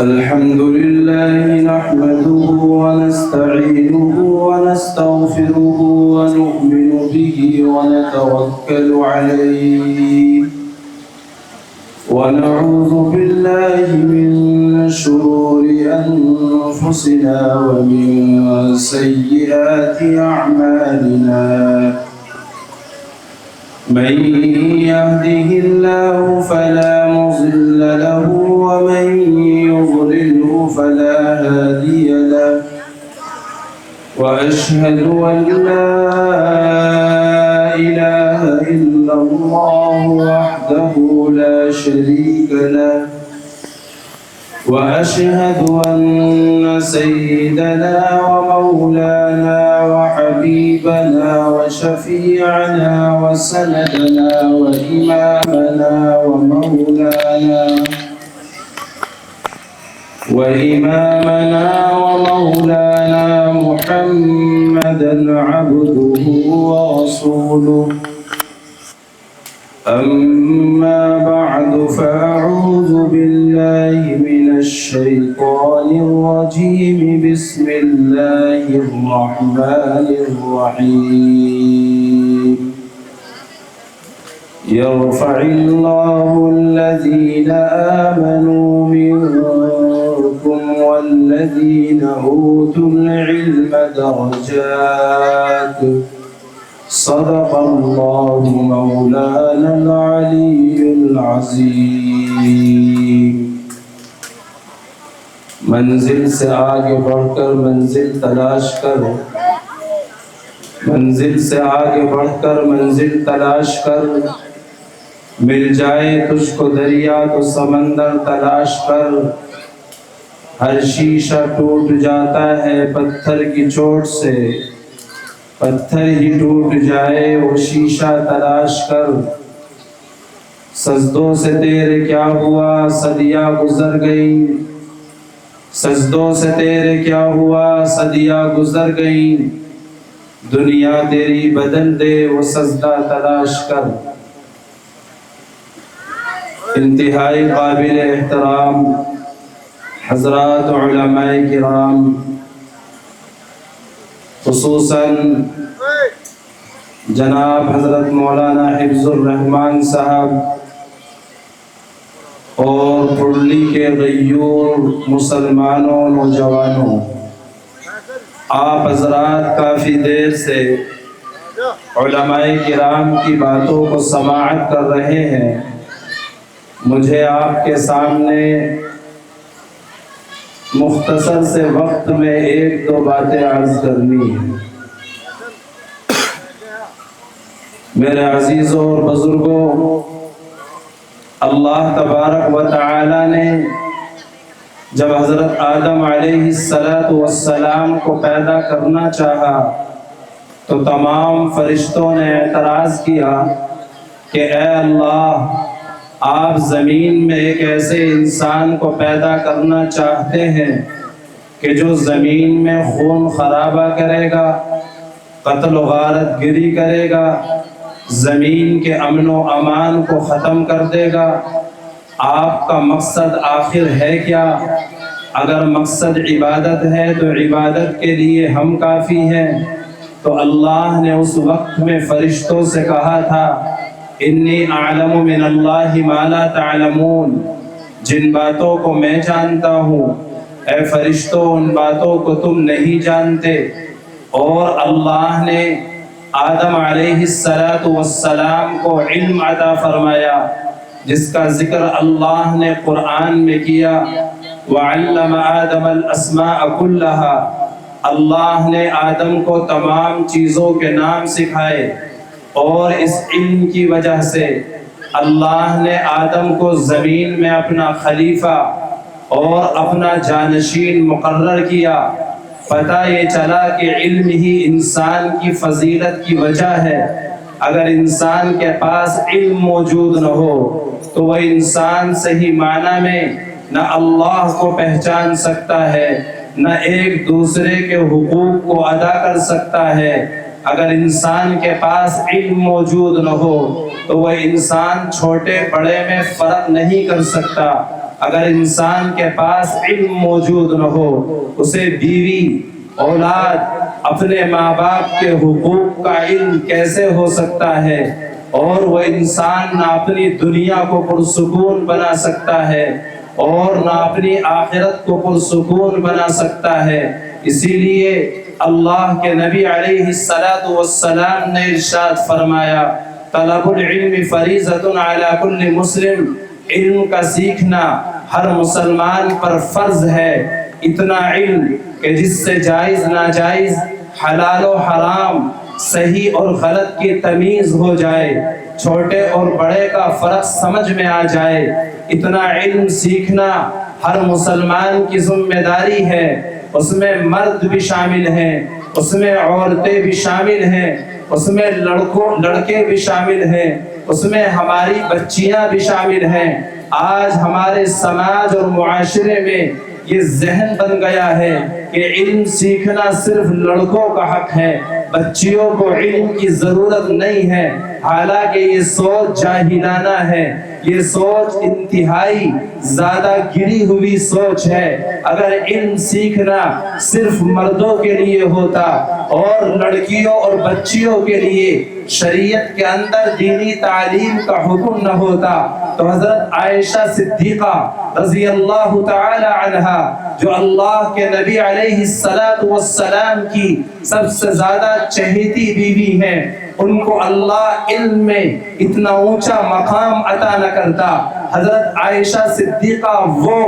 الحمد لله نحمده ونستعينه ونستغفره ونؤمن به ونتوكل عليه ونعوذ بالله من شرور أنفسنا ومن سيئات أعمالنا من يهده الله فلا مضل له ومن يضلله فلا هادي له وأشهد أن لا إله إلا الله وحده لا شريك له وأشهد أن سيدنا ومولانا وحبيبنا وشفيعنا وسندنا وإمامنا ومولانا محمدا عبده ورسوله أما بعد فأعوذ بالله من الشيطان الرجيم بسم الله الرحمن الرحيم يرفع الله الذين آمنوا منكم والذين أوتوا العلم درجات صدق الله مولانا العلي العظيم منزل سے آگے بڑھ کر منزل تلاش کر منزل سے آگے بڑھ کر منزل تلاش کر مل جائے تجھ کو دریا تو سمندر تلاش کر ہر شیشہ ٹوٹ جاتا ہے پتھر کی چوٹ سے پتھر ہی ٹوٹ جائے وہ شیشہ تلاش کر سجدوں سے تیرے کیا ہوا صدیاں گزر گئی سجدوں سے تیرے کیا ہوا صدیاں گزر گئی دنیا تیری بدل دے وہ سجدہ تلاش کر انتہائی قابل احترام حضرات علماء کرام خصوصاً جناب حضرت مولانا حفظ الرحمان صاحب اور پرلی کے غیور مسلمانوں نوجوانوں آپ حضرات کافی دیر سے علماء کرام کی باتوں کو سماعت کر رہے ہیں مجھے آپ کے سامنے مختصر سے وقت میں ایک دو باتیں عرض کرنی ہیں میرے عزیزوں اور بزرگوں اللہ تبارک و تعالی نے جب حضرت آدم علیہ السلام کو پیدا کرنا چاہا تو تمام فرشتوں نے اعتراض کیا کہ اے اللہ آپ زمین میں ایک ایسے انسان کو پیدا کرنا چاہتے ہیں کہ جو زمین میں خون خرابہ کرے گا قتل و غارت گری کرے گا زمین کے امن و امان کو ختم کر دے گا آپ کا مقصد آخر ہے کیا اگر مقصد عبادت ہے تو عبادت کے لیے ہم کافی ہیں تو اللہ نے اس وقت میں فرشتوں سے کہا تھا انی اعلم من اللہ ما لا تعلمون جن باتوں کو میں جانتا ہوں اے فرشتوں ان باتوں کو تم نہیں جانتے اور اللہ نے آدم علیہ السلام کو علم عطا فرمایا جس کا ذکر اللہ نے قرآن میں کیا وعلم آدم الاسماء كلها اللہ نے آدم کو تمام چیزوں کے نام سکھائے اور اس علم کی وجہ سے اللہ نے آدم کو زمین میں اپنا خلیفہ اور اپنا جانشین مقرر کیا پتہ یہ چلا کہ علم ہی انسان کی فضیلت کی وجہ ہے اگر انسان کے پاس علم موجود نہ ہو تو وہ انسان صحیح معنی میں نہ اللہ کو پہچان سکتا ہے نہ ایک دوسرے کے حقوق کو ادا کر سکتا ہے اگر انسان کے پاس علم موجود نہ ہو تو وہ انسان چھوٹے بڑے میں فرق نہیں کر سکتا. اگر انسان کے پاس علم موجود نہ ہو، اسے بیوی، اولاد، اپنے ماں باپ کے حقوق کا علم کیسے ہو سکتا ہے؟ اور وہ انسان نہ اپنی دنیا کو پرسکون بنا سکتا ہے اور نہ اپنی آخرت کو پرسکون بنا سکتا ہے۔ اسی لیے اللہ کے نبی علیہ السلام نے ارشاد فرمایا، طلب العلم فریضۃ علی کل مسلم، علم کا سیکھنا ہر مسلمان پر فرض ہے۔ اتنا علم کہ جس سے جائز ناجائز، حلال و حرام، صحیح اور غلط کی تمیز ہو جائے، چھوٹے اور بڑے کا فرق سمجھ میں آ جائے۔ اتنا علم سیکھنا ہر مسلمان کی ذمہ داری ہے۔ اس میں مرد بھی شامل ہیں، اس میں عورتیں بھی شامل ہیں، اس میں لڑکے بھی شامل ہیں، اس میں ہماری بچیاں بھی شامل ہیں۔ آج ہمارے سماج اور معاشرے میں یہ ذہن بن گیا ہے کہ علم سیکھنا صرف لڑکوں کا حق ہے، بچیوں کو علم کی ضرورت نہیں ہے۔ حالانکہ یہ سوچ جاہلانہ ہے، یہ سوچ انتہائی زیادہ گری ہوئی سوچ ہے۔ اگر علم سیکھنا صرف مردوں کے لیے ہوتا اور لڑکیوں اور بچیوں کے لیے شریعت کے اندر دینی تعلیم کا حکم نہ ہوتا تو حضرت عائشہ صدیقہ رضی اللہ تعالی عنہا، جو اللہ کے نبی علیہ السلام کی سب سے زیادہ چہیتی بیوی ہیں، ان کو اللہ علم میں اتنا اونچا مقام عطا نہ کرتا۔ حضرت عائشہ صدیقہ وہ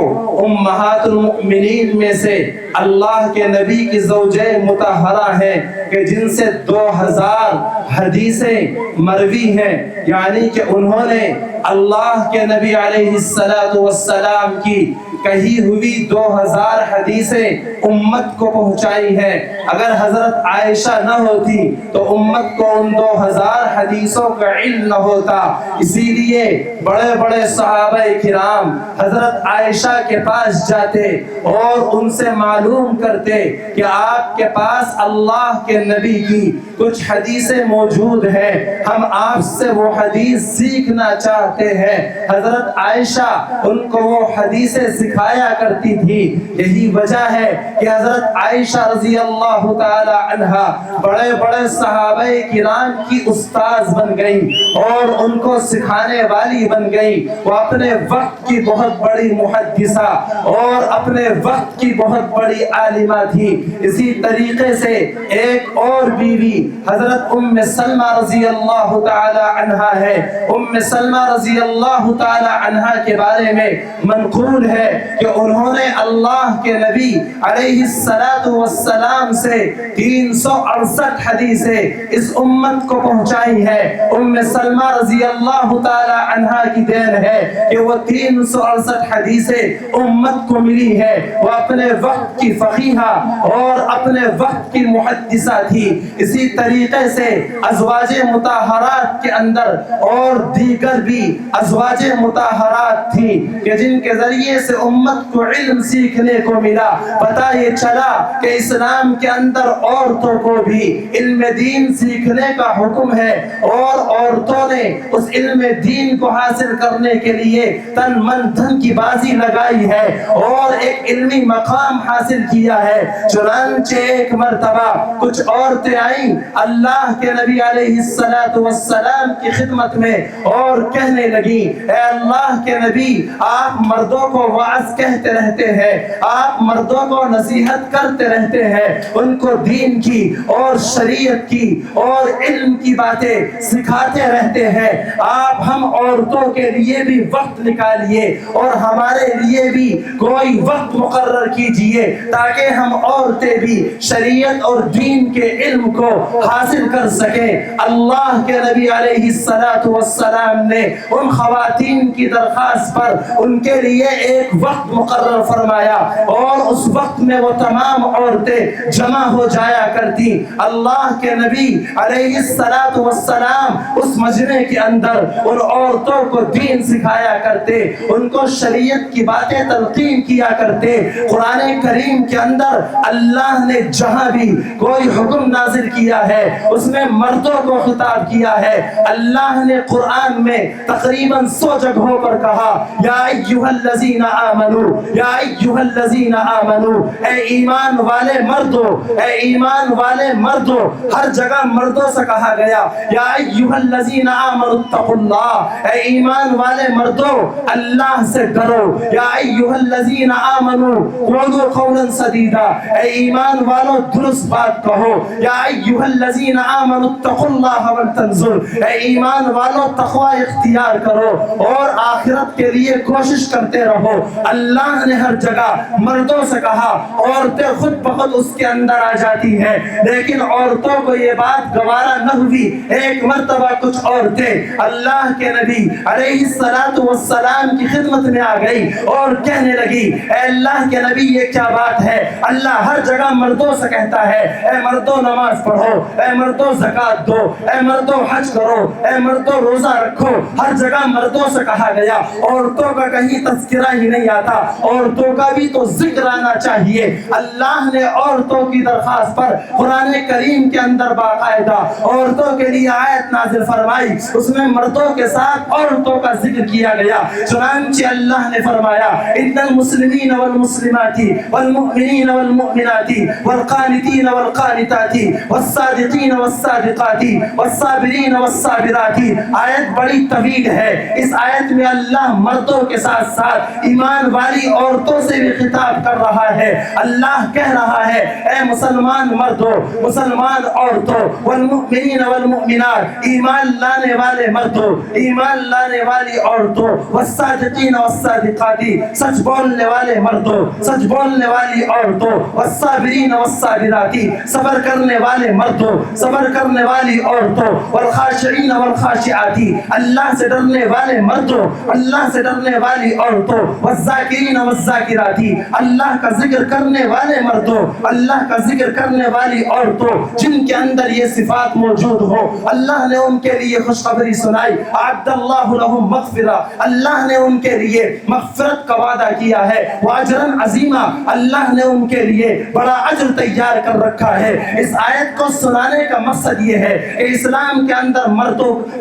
امہات المؤمنین میں سے اللہ کے نبی کی زوجہ مطہرہ ہیں کہ جن سے 2000 حدیثیں مروی ہیں، یعنی کہ انہوں نے اللہ کے نبی علیہ السلام کی کہی ہوئی 2000 حدیثیں امت کو پہنچائی ہیں۔ اگر حضرت عائشہ نہ ہوتی تو امت کو ان 2000 حدیثوں کا علم نہ ہوتا۔ اسی لیے بڑے بڑے صحابہ کرام حضرت عائشہ کے پاس جاتے اور ان سے معلوم کرتے کہ آپ کے پاس اللہ کے نبی کی کچھ حدیثیں موجود ہیں، ہم آپ سے وہ حدیث سیکھنا چاہتے ہیں۔ حضرت عائشہ ان کو وہ حدیثیں سکھایا کرتی تھی۔ یہی وجہ ہے کہ حضرت عائشہ رضی اللہ تعالی عنہا بڑے بڑے صحابہ کرام کی استاذ بن گئی اور ان کو سکھانے والی بن گئی۔ وہ اپنے وقت کی بہت بڑی محدثہ اور اپنے وقت کی بہت بڑی عالمہ تھی۔ اسی طریقے سے ایک اور بیوی حضرت ام سلمہ رضی اللہ تعالی عنہا ہے۔ ام سلمہ رضی اللہ تعالی عنہا کے بارے میں منقول ہے کہ انہوں نے اللہ کے نبی علیہ السلام سے 368 حدیثیں اس امت کو پہنچائی ہے۔ ام سلمہ رضی اللہ تعالی عنہا کی دین ہے کہ وہ 368 حدیثیں امت کو ملی ہے۔ وہ اپنے وقت کی فقیہہ اور اپنے وقت کی محدثہ تھی۔ اسی طریقے سے ازواج مطہرات کے اندر اور دیگر بھی ازواج مطہرات تھی کہ جن کے ذریعے سے امت کو علم سیکھنے کو ملا۔ پتہ یہ چلا کہ اسلام کے اندر عورتوں کو بھی علم دین سیکھنے کا حکم ہے اور عورتوں نے اس علم دین کو حاصل کرنے کے لیے تن من دھن کی بازی لگائی ہے اور ایک علمی مقام حاصل کیا ہے۔ چنانچہ ایک مرتبہ کچھ عورتیں آئیں اللہ کے نبی علیہ السلام کی خدمت میں اور کہنے لگی، اے اللہ کے نبی، آپ مردوں کو وعظ کہتے رہتے ہیں، آپ مردوں کو نصیحت کرتے رہتے ہیں، ان کو دین کی اور شریعت کی اور علم کی باتیں سکھاتے رہتے ہیں۔ آپ ہم عورتوں کے لیے بھی وقت نکالیے اور ہمارے لیے بھی کوئی وقت مقرر کیجئے تاکہ ہم عورتیں بھی شریعت اور دین کے علم کو حاصل کر سکیں۔ اللہ کے نبی علیہ السلام نے ان خواتین کی درخواست پر ان کے لیے ایک وقت مقرر فرمایا اور اس وقت میں وہ تمام عورتیں جمع ہو جایا کرتی. اللہ کے نبی علیہ السلام اس مجمع کے اندر ان عورتوں کو دین سکھایا کرتے, ان کو شریعت کی باتیں تلقین کیا کرتے. قرآن کریم کے اندر اللہ نے جہاں بھی کوئی حکم نازل کیا ہے اس میں مردوں کو خطاب کیا ہے. اللہ نے قرآن میں تقریباً 100 جگہوں پر کہا یا ایھا الذین آمنو, یا ایھا الذین آمنو, اے ایمان والے مردو, اے ایمان والے مردو. ہر جگہ مردوں سے کہا گیا یا ایھا الذین آمنوا اتقوا اللہ, اے ایمان والے مردو اللہ سے ڈرو. یا ایھا الذین آمنوا قولوا قولا سدیدا, اے ایمان والو درست بات کہو. یا ایھا الذین آمنوا اتقوا اللہ ولتنظر, اے ایمان والو تقوی اختیار کرو اور آخرت کے لیے کوشش کرتے رہو. اللہ نے ہر جگہ مردوں سے کہا, عورتیں خود بخود اس کے اندر آ جاتی ہیں, لیکن عورتوں کو یہ بات گوارا نہ ہوئی. ایک مرتبہ کچھ عورتیں اللہ کے نبی علیہ السلام کی خدمت میں آ گئی اور کہنے لگی اے اللہ کے نبی یہ کیا بات ہے, اللہ ہر جگہ مردوں سے کہتا ہے اے مردوں نماز پڑھو, اے مردوں زکوٰۃ دو, اے مردوں حج کرو, اے مردوں روزہ رکھو. ہر جگہ مردوں سے کہا گیا, عورتوں کا کہیں تذکرہ ہی نہیں آتا. عورتوں کا بھی تو ذکر آنا چاہیے. اللہ نے عورتوں کی درخواست پر قرآن کریم کے اندر باقاعدہ عورتوں کے لیے آیت نازل فرمائی, اس میں مردوں کے ساتھ عورتوں کا ذکر کیا گیا. چنانچہ اللہ نے فرمایا ان المسلمین والمسلمات والمؤمنین والمؤمنات والقانتین والقانتات والصادقین والصادقات والصابرین والصابرات. آیت بڑی طویل ہے. اس آیت میں اللہ مردوں کے ساتھ ساتھ ایمان والی عورتوں سے بھی خطاب کر رہا ہے. اللہ کہہ رہا ہے اے مسلمان مردوں, مسلمان عورتوں, والمؤمنین والمؤمنات, ایمان لانے والے مردوں, ایمان لانے والی عورتوں, والصادقین والصادقات, سچ بولنے والے مردوں, سچ بولنے والی عورتوں, والصابرین والصابرات, صبر کرنے والے مردوں, صبر کرنے والی عورتوں, والخاشعین والخاشعات, اللہ سے ڈرنے والے مردوں, اللہ سے ڈرنے والی عورتوں, والذاکرین والذاکرات, اللہ کا ذکر کرنے والے مردوں, اللہ کا ذکر کرنے والی عورتوں جن کے اندر یہ صفات موجود ہو. اللہ نے ان کے لیے خوشخبری سنائی. اعد اللہ لهم مغفرہ, اللہ نے ان کے لیے مغفرت کا وعدہ کیا ہے. واجرا عظیما, اللہ نے ان کے لیے بڑا اجر تیار کر رکھا ہے. اس آیت کو سنانے کا مقصد یہ ہے کہ اسلام کے اندر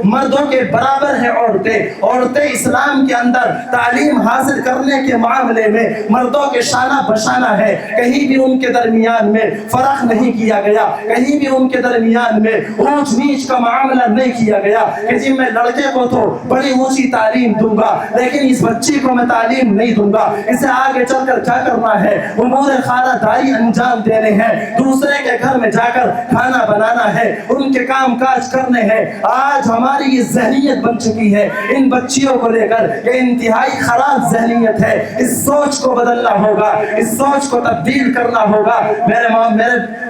مردوں کے برابر ہے عورتیں. عورتیں اسلام کے اندر تعلیم حاصل کرنے کے معاملے میں مردوں کے شانہ بشانہ ہے. کہیں بھی ان کے درمیان میں فرق نہیں کیا گیا, کہیں بھی ان کے درمیان میں اونچ نیچ کا معاملہ نہیں کیا گیا کہ جی میں لڑکے کو تو بڑی اونچی تعلیم دوں گا لیکن اس بچی کو میں تعلیم نہیں دوں گا. اسے آگے چل کر کیا کرنا ہے, امور خانہ داری انجام دینے ہیں, دوسرے کے گھر میں جا کر کھانا بنانا ہے, ان کے کام کاج کرنے ہیں. آج ہماری یہ ذہنیت بن چکی ہے ان بچیوں کو لے کر, یہ انتہائی خراب ذہنیت ہے. اس سوچ کو بدلنا ہوگا, اس سوچ کو تبدیل کرنا ہوگا. میرے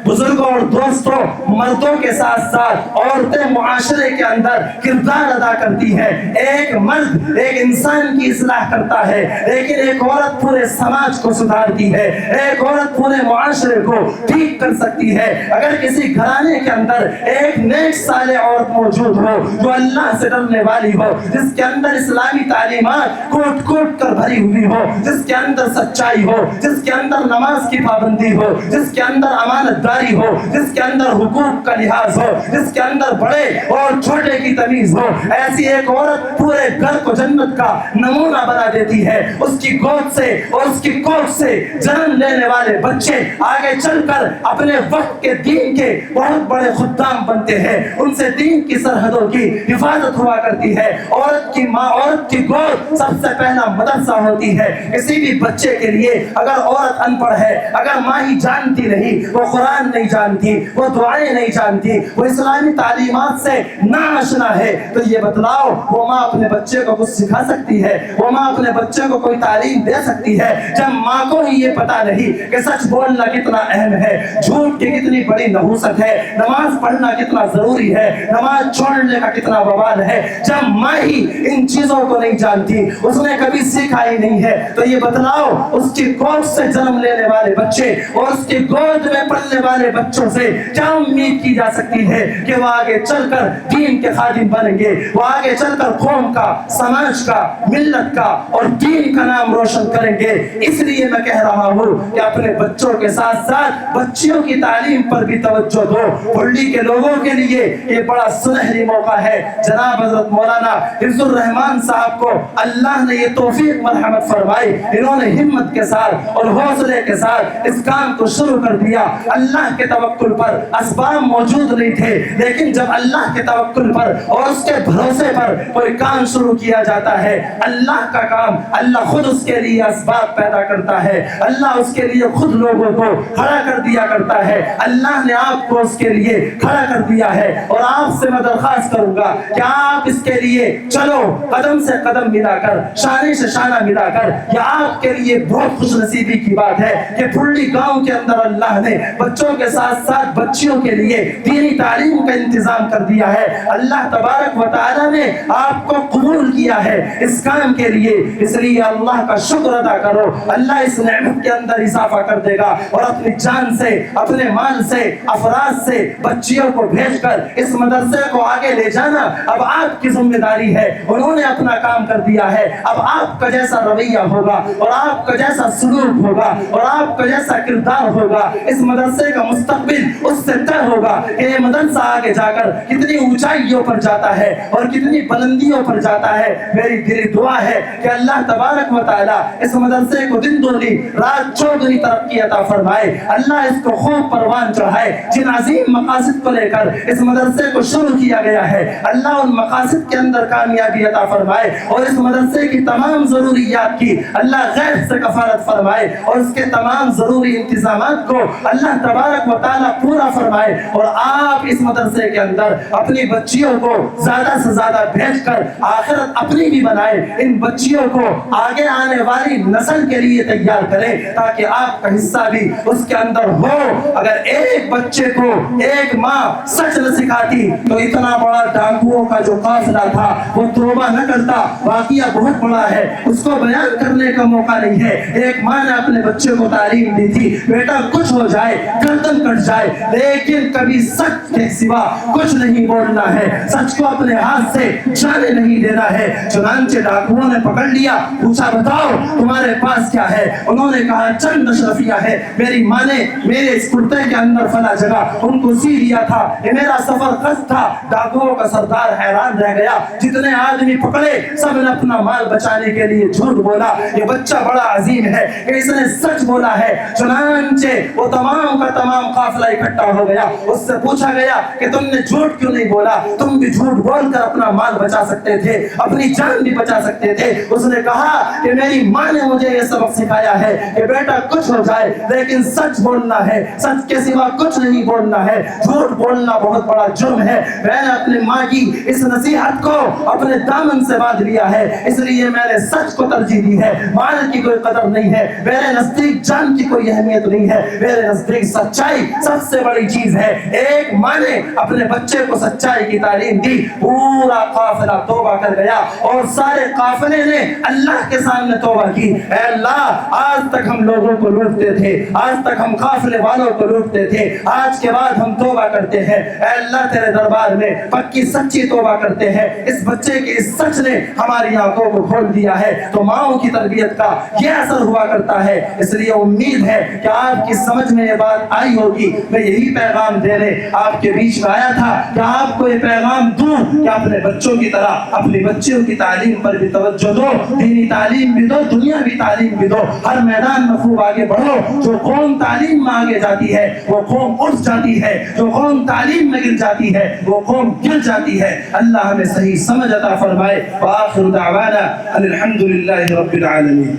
بزرگوں اور دوستوں, مردوں کے ساتھ ساتھ عورتیں معاشرے کے اندر کردار ادا کرتی ہیں. ایک مرد ایک انسان کی اصلاح کرتا ہے لیکن ایک عورت پورے سماج کو سدھارتی ہے, ایک عورت پورے معاشرے کو ٹھیک کر سکتی ہے. اگر کسی گھرانے کے اندر ایک نیک صالح عورت موجود ہو جو اللہ سے ڈرنے والی ہو, جس کے اندر اسلامی تعلیمات کوٹ کوٹ کر بھری ہوئی ہو, جس کے اندر سچائی ہو, جس کے اندر نماز کی پابندی ہو, جس کے اندر امانت داری ہو, جس کے اندر حقوق کا لحاظ ہو, جس کے اندر بڑے اور چھوٹے کی تمیز ہو, ایسی ایک عورت پورے گھر کو جنت کا نمونہ بنا دیتی ہے. اس کی گود سے اور اس کی کوکھ سے جنم لینے والے بچے آگے چل کر اپنے وقت کے دین کے بہت بڑے خدام بنتے ہیں. ان سے دین کی سرحدوں کی حفاظت ہوا کرتی ہے. عورت کی ماں, عورت کی گود سب سے پہلا مدرسہ ہوتی ہے. کسی بھی بچے کے لیے اگر عورت ان پڑھ ہے, اگر ماں ہی جانتی نہیں, وہ قرآن نہیں جانتی, وہ دعائیں نہیں جانتی, وہ اسلامی تعلیمات سے ناآشنا ہے, تو یہ بتلاؤ وہ ماں اپنے بچے کو کچھ سکھا سکتی ہے, وہ ماں اپنے بچے کو کوئی تعلیم دے سکتی ہے جب ماں کو ہی یہ پتا نہیں کہ سچ بولنا کتنا اہم ہے, جھوٹ کی کتنی بڑی نحوست ہے, نماز پڑھنا کتنا ضروری ہے, نماز چھوڑنے کا کتنا وبال ہے. جب ماں ہی ان چیزوں کو نہیں جانتی, اس نے کبھی سیکھا ہی نہیں ہے تو یہ بتلاؤ اس کی گود سے جنم لینے والے بچے اور اس کی گود میں پلنے والے بچوں سے کیا امید کی جا سکتی ہے کہ وہ آگے چل کر دین کے خادم بنیں گے، وہ آگے چل کر قوم کا، سماج کا، ملت کا اور دین کا نام روشن کریں گے۔ اس لیے میں کہہ رہا ہوں کہ اپنے بچوں کے ساتھ ساتھ بچیوں کی تعلیم پر بھی توجہ دو۔ ہلڈی کے لوگوں کے لیے یہ بڑا سنہری موقع ہے۔ جناب حضرت مولانا حفظ الرحمان صاحب کو اللہ نے یہ توفیق مرحمت فرمائی، انہوں نے ہمت کے ساتھ اور حوصلے کے ساتھ اس کام کو شروع کر دیا۔ اللہ کے توکل پر اسباب موجود نہیں تھے، لیکن جب اللہ کے توکل پر اور اس کے بھروسے پر کوئی کام شروع کیا جاتا ہے، اللہ کا کام اللہ خود اس کے لیے اسباب پیدا کرتا ہے، اللہ اس کے لیے خود لوگوں کو کھڑا کر دیا کرتا ہے۔ اللہ نے آپ کو اس کے لیے کھڑا کر دیا ہے اور آپ سے میں درخواست کروں گا کہ آپ اس کے لیے چلو، قدم سے قدم ملا کر، شانے سے شانہ ملا کر۔ یہ آپ کے لیے بہت خوش نصیبی کی بات ہے کہ پھلڈی گاؤں کے اندر اللہ نے بچوں کے ساتھ ساتھ بچیوں کے لیے دینی تعلیم کا انتظام کر دیا ہے۔ اللہ تبارک و تعالی نے آپ کو قبول کیا ہے اس کام کے لیے، اس لیے اللہ کا شکر ادا کرو۔ اللہ اس نعمت کے اندر اضافہ کر دے گا اور اپنی جان سے، اپنے مال سے، افراد سے بچیوں کو بھیج کر اس مدرسے کو آگے لے جانا اب آپ کی ذمہ داری ہے۔ انہوں نے اپنا کام کر دیا ہے، اب آپ کا جیسا رویہ ہوگا اور آپ کا جیسا سلوک ہوگا اور آپ کا جیسا کردار ہوگا، اس مدرسے کا مستقبل اس سے طے ہوگا کہ یہ مدرسہ آگے جا کر کتنی اونچائیوں پر جاتا ہے اور کتنی بلندیوں پر جاتا ہے۔ میری دلی دعا ہے کہ اللہ تبارک و تعالی اس مدرسے کو دن دوگنی رات چوگنی ترقی عطا فرمائے، اللہ اس کو خوب پروان چڑھائے۔ جن عظیم مقاصد کو لے کر اس مدرسے کو شروع کیا گیا ہے، اللہ ان مقاصد کے اندر کامیابی عطا فرمائے اور اس مدرسے کی تمام ضروریات کی اللہ غیب سے کفالت فرمائے اور اس کے تمام ضروری انتظامات کو اللہ تبارک و تعالی پورا فرمائے۔ اور آپ اس مدرسے کے اندر اپنی بچیوں کو زیادہ سے زیادہ بھیج کر آخرت اپنی بھی بنائے، ان بچیوں کو آگے آنے والی نسل کے لیے تیار کریں تاکہ آپ کا حصہ بھی اس کے اندر ہو۔ اگر ایک بچے کو ایک ماں سچ نہ سکھاتی تو اتنا بڑا ڈاکوؤں کا جو قافلہ تھا وہ توبہ نہ کرتا۔ واقعہ بہت بڑا ہے، اس کو بیان کرنے کا موقع نہیں ہے۔ ایک ماں نے اپنے بچے کو تعلیم دی تھی، بیٹا کچھ ہو جائے، گردن کٹ جائے، لیکن کبھی سچ کے سوا کچھ نہیں بولنا ہے، سچ کو اپنے ہاتھ سے جانے نہیں دینا ہے۔ چنانچہ ڈاکوؤں نے پکڑ لیا، پوچھا بتاؤ تمہارے پاس کیا ہے؟ انہوں نے کہا چند اشرفیہ ہے، میری ماں نے میرے اس کرتے کے اندر فلاں جگہ ان کو سی دیا تھا، یہ میرا سفر خط تھا۔ ڈاکوؤں کا سردار حیران رہ گیا، جتنے آدمی پکڑے سب نے اپنا مال بچانے کے لیے جھوٹ بولا۔ یہ بچہ بڑا عظیم ہے کہ اس نے سچ بولا ہے۔ چنانچہ وہ تمام کا تمام قافلہ اکٹھا ہو گیا، اس سے پوچھا گیا کہ تم نے جھوٹ کیوں نہیں بولا؟ تم بھی جھوٹ بول کر اپنا مال بچا سکتے تھے، اپنی جان بھی بچا سکتے تھے۔ اس نے کہا کہ میری ماں نے مجھے یہ سبق سکھایا ہے کہ بیٹا کچھ ہو جائے لیکن سچ بولنا ہے، سچ کے سوا کچھ نہیں بولنا ہے۔ جھوٹ بولنا بہت بڑا جرم ہے۔ میں نے اپنے ماں کی اس نصیحت کو اپنے دامن سے باندھ لیا ہے، اس لیے میں نے سچ کو ترجیح دی ہے۔ مال کی کوئی قدر نہیں ہے میرے نزدیک، جان کی کوئی اہمیت نہیں ہے میرے نزدیک، سچائی سب سے بڑی چیز ہے۔ ایک ماں نے اپنے بچے کو سچائی کی تعلیم دی، پورا قافلہ توبہ کر گیا اور سارے قافلے نے اللہ کے سامنے توبہ کی۔ اے اللہ، آج تک ہم لوگوں کو لوٹتے تھے، آج تک ہم قافلے والوں کو لوٹتے تھے، آج کے بعد ہم توبہ کرتے ہیں۔ اے اللہ، تیرے دربار میں پکی سچی توبہ کرتے ہیں۔ اس بچے کے اس سچ نے ہماری آنکھوں کو کھول دیا ہے تو ماؤں کی تربیت کا یہ اثر ہوا کرتا ہے۔ اس لیے امید ہے کہ آپ کی سمجھ میں یہ بات آئی ہوگی۔ میں یہی پیغام دینے آپ کے بیچ میں آیا تھا کہ آپ کو یہ پیغام دوں کہ اپنے بچوں کی طرح اپنی بچیوں کی تعلیم پر بھی توجہ دو، دینی تعلیم بھی دو، دنیاوی تعلیم بھی دو، ہر میدان میں خوب آگے بڑھو۔ جو قوم تعلیم میں آگے جاتی ہے وہ قوم اٹھ جاتی ہے، جو قوم تعلیم میں گر جاتی ہے وہ قوم گر جاتی ہے۔ اللہ ہمیں صحیح سمجھ عطا فرمائے۔ وآخر دعوانا ان الحمد للہ رب العالمین۔